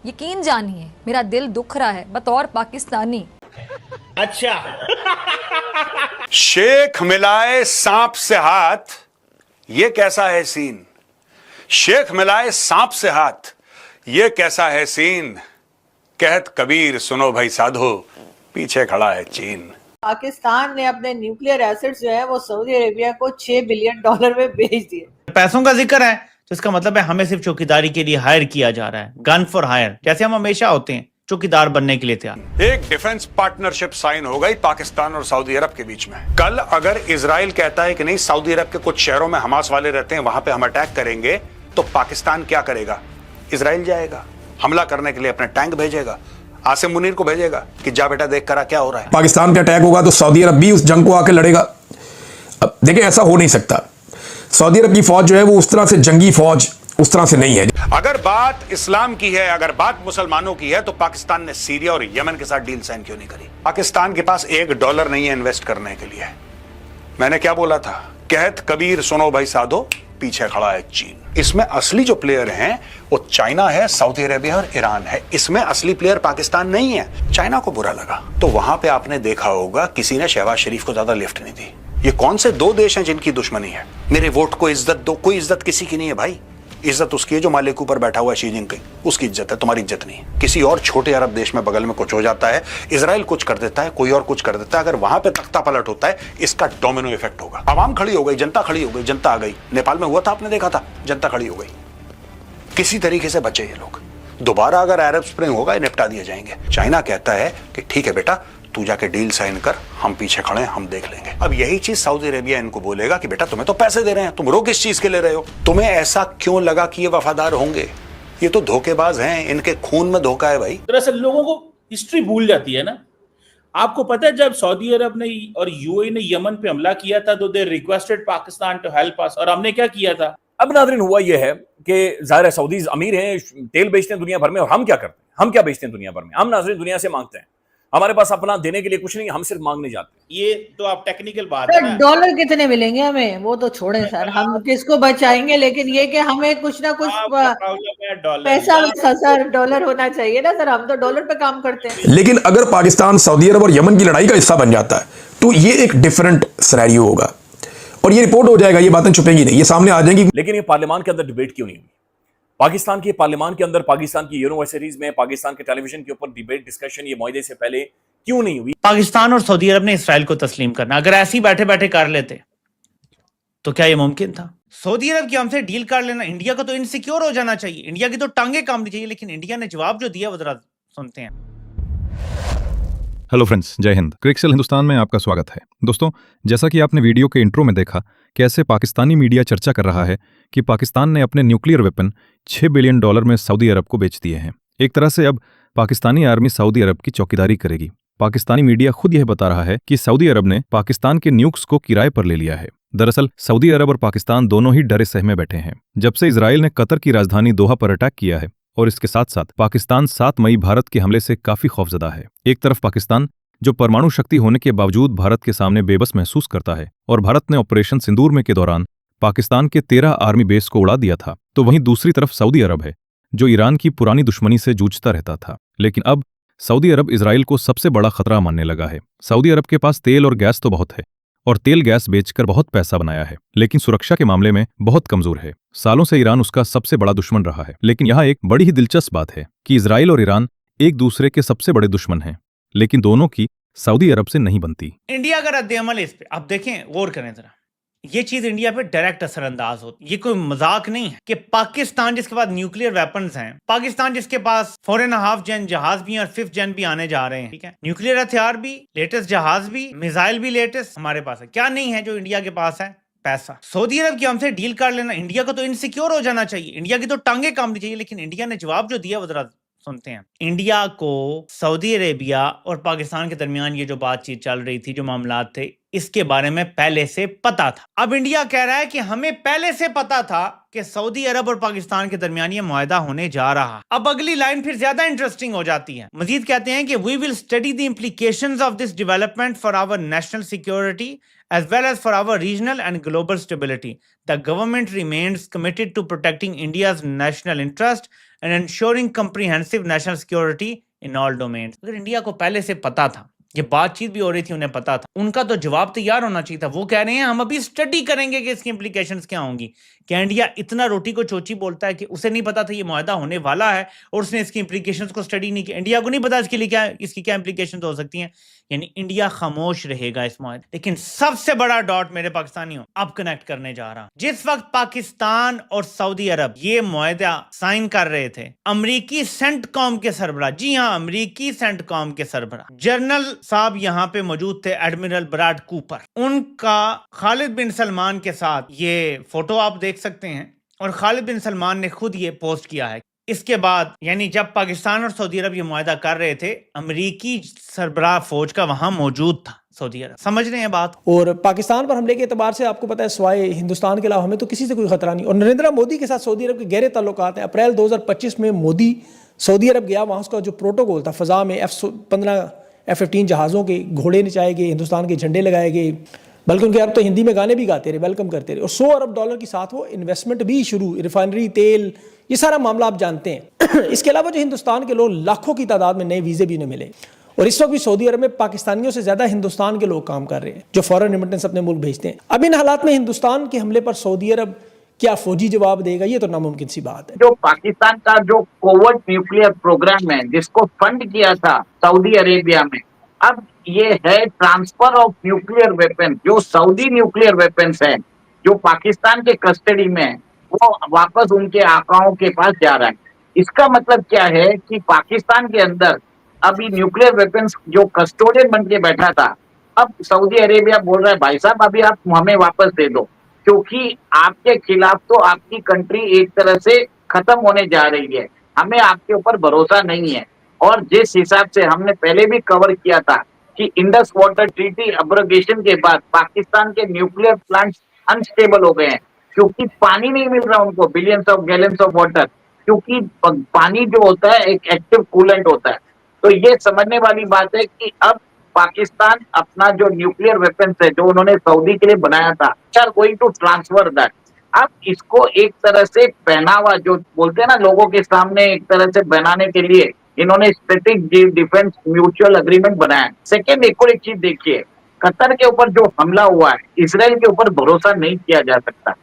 यकीन जानिए मेरा दिल दुख रहा है बतौर पाकिस्तानी। अच्छा। शेख मिलाए सांप से हाथ, ये कैसा है सीन। शेख मिलाए सांप से हाथ, ये कैसा है सीन। कहत कबीर सुनो भाई साधो, पीछे खड़ा है चीन। पाकिस्तान ने अपने न्यूक्लियर एसेट्स जो है वो सऊदी अरेबिया को $6 बिलियन में बेच दिए। पैसों का जिक्र है तो इसका मतलब है हमें सिर्फ चौकीदारी के लिए हायर किया जा रहा है, गन फॉर हायर, जैसे हम हमेशा होते हैं चौकीदार बनने के लिए तैयार। एक डिफेंस पार्टनरशिप साइन हो गई पाकिस्तान और सऊदी अरब के बीच में। कल अगर इजराइल कहता है कि नहीं सऊदी अरब के कुछ शहरों में हमास वाले रहते हैं, वहां पे हम अटैक करेंगे, तो पाकिस्तान क्या करेगा? इजराइल जाएगा, हमला करने के लिए अपने टैंक भेजेगा, आसिम मुनीर को भेजेगा कि जा बेटा देख करा क्या हो रहा है। पाकिस्तान पे अटैक होगा तो सऊदी अरब भी उस जंग को आके लड़ेगा। अब देखिए ऐसा हो नहीं सकता। सऊदी अरब की फौज जो है वो उस तरह से जंगी फौज उस तरह से नहीं है। अगर बात इस्लाम की है, अगर बात मुसलमानों की है, तो पाकिस्तान ने सीरिया और यमन के साथ डील साइन क्यों नहीं करी? पाकिस्तान के पास $1 नहीं है इन्वेस्ट करने के लिए। मैंने क्या बोला था? कहत कबीर सुनो भाई साधो, पीछे खड़ा है चीन। इसमें असली जो प्लेयर हैं वो चाइना है, सऊदी अरेबिया और ईरान है। इसमें असली प्लेयर पाकिस्तान नहीं है। चाइना को बुरा लगा तो वहां पे आपने देखा होगा किसी ने शहबाज शरीफ को ज्यादा लिफ्ट नहीं दी। ये कौन से दो देश हैं जिनकी दुश्मनी है? मेरे वोट को इज्जत दो। कोई इज्जत किसी की नहीं है भाई। इज्जत उसकी है जो माले के ऊपर बैठा हुआ है शी जिनपिंग, उसकी इज्जत है, तुम्हारी इज्जत नहीं। किसी और छोटे अरब देश में बगल में कुछ हो जाता है, इजराइल कुछ कर देता है, कोई और कुछ कर देता है, अगर वहां पे तख्ता पलट होता है, इसका डोमिनो इफेक्ट होगा। आवाम खड़ी हो गई, जनता खड़ी हो गई, जनता आ गई। नेपाल में हुआ था, आपने देखा था, जनता खड़ी हो गई। किसी तरीके से बचे ये लोग। दोबारा अगर अरब स्प्रिंग होगा, निपटा दिए जाएंगे। चाइना कहता है कि ठीक है बेटा, तू जाके डील साइन कर, हम पीछे खड़े हैं, हम देख लेंगे। अब यही चीज सऊदी अरेबिया इनको बोलेगा कि बेटा तुम्हें तो पैसे दे रहे हैं, तुम रो किस चीज के ले रहे हो? तुम्हें ऐसा क्यों लगा कि ये वफादार होंगे? ये तो धोखेबाज हैं, इनके खून में धोखा है भाई। दरअसल लोगों को हिस्ट्री भूल जाती है ना। आपको पता है जब सऊदी अरब ने और यूएई ने यमन पे हमला किया था तो they requested Pakistan to help us, और हमने क्या किया था? अब नाज़रीन हुआ यह है कि ज़ाहिर है सऊदीज अमीर हैं, तेल बेचते हैं दुनिया भर में, और हम क्या करते हैं? हम क्या बेचते हैं दुनिया भर में? हम नाज़रीन दुनिया से मांगते हैं। हमारे पास अपना देने के लिए कुछ नहीं, हम सिर्फ मांगने जाते हैं। ये तो आप टेक्निकल बात है ना। डॉलर कितने मिलेंगे हमें वो तो छोड़े सर, हम किसको बचाएंगे, लेकिन ये कि हमें कुछ ना कुछ पैसा $10,000 होना चाहिए ना सर। हम तो डॉलर पे काम करते हैं। लेकिन अगर पाकिस्तान सऊदी अरब और यमन की लड़ाई का हिस्सा बन जाता है तो ये एक डिफरेंट सिनेरियो होगा और ये रिपोर्ट हो जाएगा, ये बातें छुपेंगी नहीं, ये सामने आ जाएंगी। लेकिन ये पार्लियामान के अंदर डिबेट क्यों नहीं हुई? पाकिस्तान के पार्लियामान के अंदर, पाकिस्तान की यूनिवर्सिटीज में, पाकिस्तान के टेलीविजन के ऊपर डिबेट डिस्कशन ये मुआहदे से पहले क्यों नहीं हुई? पाकिस्तान और सऊदी अरब ने इसराइल को तस्लीम करना, अगर ऐसे ही बैठे बैठे कर लेते तो क्या ये मुमकिन था? सऊदी अरब की हमसे डील कर लेना, इंडिया को तो इनसिक्योर हो जाना चाहिए, इंडिया की तो टांगे कामनी चाहिए। लेकिन इंडिया ने जवाब जो दिया वो जरा सुनते हैं। हेलो फ्रेंड्स, जय हिंद। क्रिकसेल हिंदुस्तान में आपका स्वागत है। दोस्तों, जैसा कि आपने वीडियो के इंट्रो में देखा, कैसे पाकिस्तानी मीडिया चर्चा कर रहा है कि पाकिस्तान ने अपने न्यूक्लियर वेपन $6 बिलियन में सऊदी अरब को बेच दिए हैं। एक तरह से अब पाकिस्तानी आर्मी सऊदी अरब की चौकीदारी करेगी। पाकिस्तानी मीडिया खुद यह बता रहा है कि सऊदी अरब ने पाकिस्तान के न्यूक्स को किराए पर ले लिया है। दरअसल सऊदी अरब और पाकिस्तान दोनों ही डरे सहमे बैठे हैं। जब से इजराइल ने कतर की राजधानी दोहा पर अटैक किया है और इसके साथ साथ पाकिस्तान 7 मई भारत के हमले से काफी खौफजदा है। एक तरफ पाकिस्तान जो परमाणु शक्ति होने के बावजूद भारत के सामने बेबस महसूस करता है और भारत ने ऑपरेशन सिंदूर में के दौरान पाकिस्तान के 13 आर्मी बेस को उड़ा दिया था, तो वहीं दूसरी तरफ सऊदी अरब है जो ईरान की पुरानी दुश्मनी से जूझता रहता था। लेकिन अब सऊदी अरब इजराइल को सबसे बड़ा खतरा मानने लगा है। सऊदी अरब के पास तेल और गैस तो बहुत है और तेल गैस बेचकर बहुत पैसा बनाया है, लेकिन सुरक्षा के मामले में बहुत कमजोर है। सालों से ईरान उसका सबसे बड़ा दुश्मन रहा है। लेकिन यहाँ एक बड़ी ही दिलचस्प बात है कि इजराइल और ईरान एक दूसरे के सबसे बड़े दुश्मन हैं, लेकिन दोनों की सऊदी अरब से नहीं बनती। इंडिया का रद्द-ए-अमल इस पे आप देखें, गौर करें जरा। ये चीज इंडिया पे डायरेक्ट असरअंदाज होती है। ये कोई मजाक नहीं है कि पाकिस्तान जिसके पास न्यूक्लियर वेपन्स हैं, पाकिस्तान जिसके पास 4.5 जेन जहाज भी हैं और 5th जेन भी आने जा रहे हैं, ठीक है, न्यूक्लियर हथियार भी, लेटेस्ट जहाज भी, मिसाइल भी लेटेस्ट हमारे पास है। क्या नहीं है जो इंडिया के पास है? पैसा। सऊदी अरब की हमसे डील कर लेना, इंडिया को तो इनसिक्योर हो जाना चाहिए, इंडिया की तो टांगे कामनी चाहिए। लेकिन इंडिया ने जवाब जो दिया वो जरा सुनते हैं। इंडिया को सऊदी अरेबिया और पाकिस्तान के दरमियान ये जो बातचीत चल रही थी, जो मामलात थे, इसके बारे में पहले से पता था। अब इंडिया कह रहा है कि हमें पहले से पता था कि सऊदी अरब और पाकिस्तान के दरमियान ये मुआहदा होने जा रहा है। अब अगली लाइन फिर ज्यादा इंटरेस्टिंग हो जाती है। मजीद कहते हैं कि we will study the implications of this development for our national security as well as for our regional and global stability. The government remains committed to protecting India's national interest and ensuring comprehensive national security in all domains. अगर India को पहले से पता था, ये बातचीत भी हो रही थी, उन्हें पता था, उनका तो जवाब तैयार होना चाहिए था। वो कह रहे हैं हम अभी स्टडी करेंगे कि इसकी इंप्लीकेशंस क्या होंगी। क्या इंडिया इतना रोटी को चोची बोलता है कि उसे नहीं पता था ये मुआहदा होने वाला है और उसने इसकी इंप्लीकेशंस को स्टडी नहीं किया? इंडिया को नहीं पता इसके लिए क्या, इसकी क्या इंप्लीकेशंस हो सकती हैं। यानी इंडिया खामोश रहेगा इस मुआहदे। लेकिन सबसे बड़ा डॉट मेरे पाकिस्तानियों अब कनेक्ट करने जा रहा हूं। जिस वक्त पाकिस्तान और सऊदी अरब ये मुआहदा साइन कर रहे थे, अमरीकी सेंटकॉम के सरबराह, जी हां, अमरीकी सेंटकॉम के सरबराह जनरल साहब यहां पे मौजूद थे, एडमिरल ब्रैड कूपर, उनका खालिद बिन सलमान के साथ ये फोटो आप देख सकते हैं और खालिद बिन सलमान ने खुद ये पोस्ट किया है। इसके बाद यानी जब पाकिस्तान और सऊदी अरब ये मुआहदा कर रहे थे, अमरीकी सरबराह फौज का वहां मौजूद था सऊदी अरब। समझ रहे हैं बात? और पाकिस्तान पर हमले के एतबार से आपको पता है सिवाय हिंदुस्तान के अलावा हमें तो किसी से कोई खतरा नहीं। और नरेंद्र मोदी के साथ सऊदी अरब के गहरे ताल्लुकात हैं। अप्रैल 2025 में मोदी सऊदी अरब गया, वहाँ उसका जो प्रोटोकॉल था, फ़ज़ा में F-15 F-15 जहाज़ों के घोड़े नचाए गए, हिंदुस्तान के झंडे लगाए गए, बल्कि उनके अरब तो हिंदी में गाने भी गाते रहे, वेलकम करते रहे। और $100 अरब के साथ वो इन्वेस्टमेंट भी शुरू, रिफाइनरी, तेल, ये सारा मामला आप जानते हैं। इसके अलावा जो हिंदुस्तान के लोग लाखों की तादाद में नए वीज़े भी उन्हें मिले। और इस वक्त भी सऊदी अरब में पाकिस्तानियों से ज़्यादा हिंदुस्तान के लोग काम कर रहे हैं जो फॉरेन रेमिटेंस अपने मुल्क भेजते हैं। अब इन हालात में हिंदुस्तान के हमले पर सऊदी अरब क्या फौजी जवाब देगा, ये तो नामुमकिन सी बात है। जो पाकिस्तान का जो कोवर्ट न्यूक्लियर प्रोग्राम है जिसको फंड किया था सऊदी अरेबिया में, अब ये है ट्रांसफर ऑफ न्यूक्लियर वेपन। जो सऊदी न्यूक्लियर वेपन्स है जो पाकिस्तान के कस्टडी में है, वो वापस उनके आकाओं के पास जा रहा है। इसका मतलब क्या है कि पाकिस्तान के अंदर अभी न्यूक्लियर वेपन्स जो कस्टोडियन बन के बैठा था, अब सऊदी अरेबिया बोल रहा है भाई साहब अभी आप हमें वापस दे दो, क्योंकि आपके खिलाफ तो आपकी कंट्री एक तरह से खत्म होने जा रही है, हमें आपके ऊपर भरोसा नहीं है। और जिस हिसाब से हमने पहले भी कवर किया था कि इंडस वाटर ट्रीटी अब्रोगेशन के बाद पाकिस्तान के न्यूक्लियर प्लांट्स अनस्टेबल हो गए हैं, क्योंकि पानी नहीं मिल रहा उनको, billions of gallons of water, क्योंकि पानी जो होता है एक एक्टिव कूलेंट होता है। तो ये समझने वाली बात है कि अब पाकिस्तान अपना जो न्यूक्लियर वेपन्स है जो उन्होंने सऊदी के लिए बनाया था, are going to transfer that. अब इसको एक तरह से पहनावा जो बोलते हैं ना, लोगों के सामने एक तरह से बनाने के लिए इन्होंने स्ट्रेटेजिक डिफेंस म्यूचुअल एग्रीमेंट बनाया। सेकेंड, एक और एक चीज देखिए, कतर के ऊपर जो हमला हुआ है, इसराइल के ऊपर भरोसा नहीं किया जा सकता।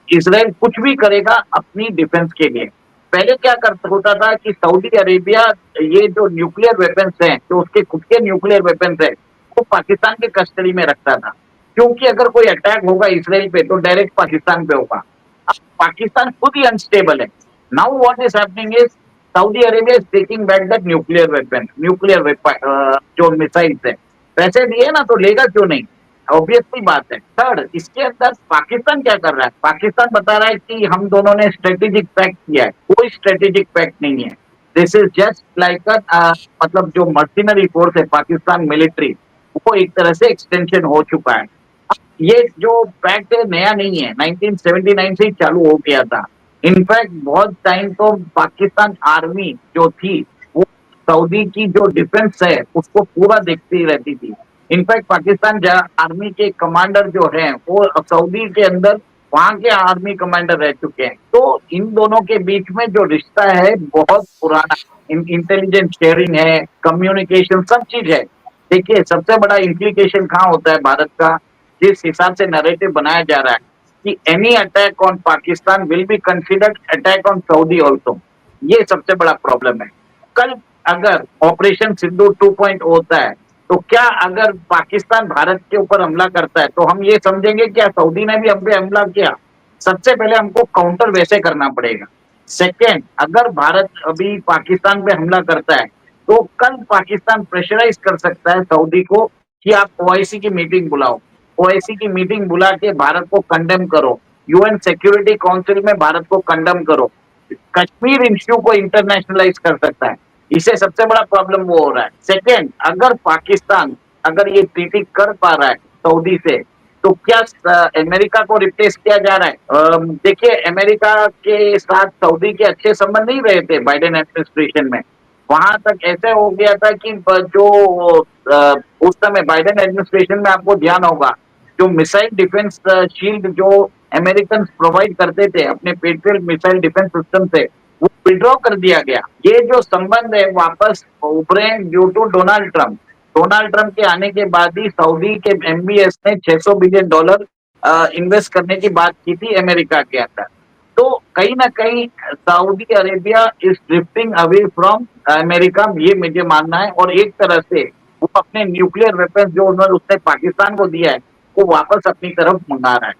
इसराइल कुछ भी करेगा अपनी डिफेंस के लिए। पहले क्या होता था कि सऊदी अरेबिया ये जो न्यूक्लियर वेपन्स हैं, जो उसके खुद के न्यूक्लियर वेपन्स है, वो पाकिस्तान के कस्टडी में रखता था, क्योंकि अगर कोई अटैक होगा इसराइल पे तो डायरेक्ट पाकिस्तान पे होगा। अब पाकिस्तान खुद ही अनस्टेबल है। Now what is happening is Saudi Arabia is taking back that nuclear weapon, जो मिसाइल्स है। पैसे दिए ना तो लेगा क्यों नहीं, ऑब्वियसली बात है। थर्ड, इसके अंदर पाकिस्तान क्या कर रहा है? पाकिस्तान बता रहा है कि हम दोनों ने स्ट्रेटेजिक पैक्ट किया है। कोई स्ट्रेटेजिक पैक्ट नहीं है। दिस इज जस्ट लाइक मतलब जो मर्सिनरी फोर्स है पाकिस्तान मिलिट्री, वो एक तरह से एक्सटेंशन हो चुका है। ये जो पैक्ट है नया नहीं है, 1979 से ही चालू हो गया था। इनफैक्ट बहुत टाइम तो पाकिस्तान आर्मी जो थी वो सऊदी की जो डिफेंस है उसको पूरा देखती रहती थी। इनफैक्ट पाकिस्तान आर्मी के कमांडर जो हैं वो सऊदी के अंदर वहां के आर्मी कमांडर रह चुके हैं। तो इन दोनों के बीच में जो रिश्ता है बहुत पुराना, इंटेलिजेंस शेयरिंग है, कम्युनिकेशन, सब चीज है। देखिए सबसे बड़ा इम्प्लीकेशन कहाँ होता है भारत का, जिस हिसाब से नैरेटिव बनाया जा रहा है कि any attack on Pakistan will be considered attack on Saudi also. ये सबसे बड़ा प्रॉब्लम है। कल अगर ऑपरेशन सिंधु 2.0 होता है तो क्या अगर पाकिस्तान भारत के ऊपर हमला करता है तो हम ये समझेंगे क्या सऊदी ने भी हम पे हमला किया? सबसे पहले हमको काउंटर वैसे करना पड़ेगा। सेकेंड, अगर भारत अभी पाकिस्तान पे हमला करता है तो कल पाकिस्तान प्रेशराइज कर सकता है सऊदी को कि आप ओआईसी की मीटिंग बुलाओ, ओआईसी की मीटिंग बुला के भारत को कंडेम करो, यूएन सिक्योरिटी काउंसिल में भारत को कंडेम करो, कश्मीर इश्यू को इंटरनेशनलाइज कर सकता है। इससे सबसे बड़ा प्रॉब्लम वो हो रहा है। सेकेंड, अगर पाकिस्तान अगर ये ट्रीटी कर पा रहा है सऊदी से तो क्या अमेरिका को रिप्लेस किया जा रहा है? देखिए, अमेरिका के साथ सऊदी के अच्छे संबंध नहीं रहे थे बाइडेन एडमिनिस्ट्रेशन में। वहां तक ऐसे हो गया था कि जो उस समय बाइडेन एडमिनिस्ट्रेशन में आपको ध्यान होगा, जो मिसाइल डिफेंस शील्ड जो अमेरिकन प्रोवाइड करते थे अपने पेट्रियट मिसाइल डिफेंस सिस्टम से, वो विड्रॉ कर दिया गया। ये जो संबंध है वापस उभरे due to Donald Trump. Donald Trump के आने के बाद ही सऊदी के एमबीएस ने $600 बिलियन इन्वेस्ट करने की बात की थी अमेरिका के अंदर। तो कहीं ना कहीं Saudi Arabia is drifting away from America, ये मुझे मानना है। और एक तरह से वो अपने न्यूक्लियर वेपन जो उसने पाकिस्तान को दिया है, वो वापस अपनी तरफ मंगा रहा है।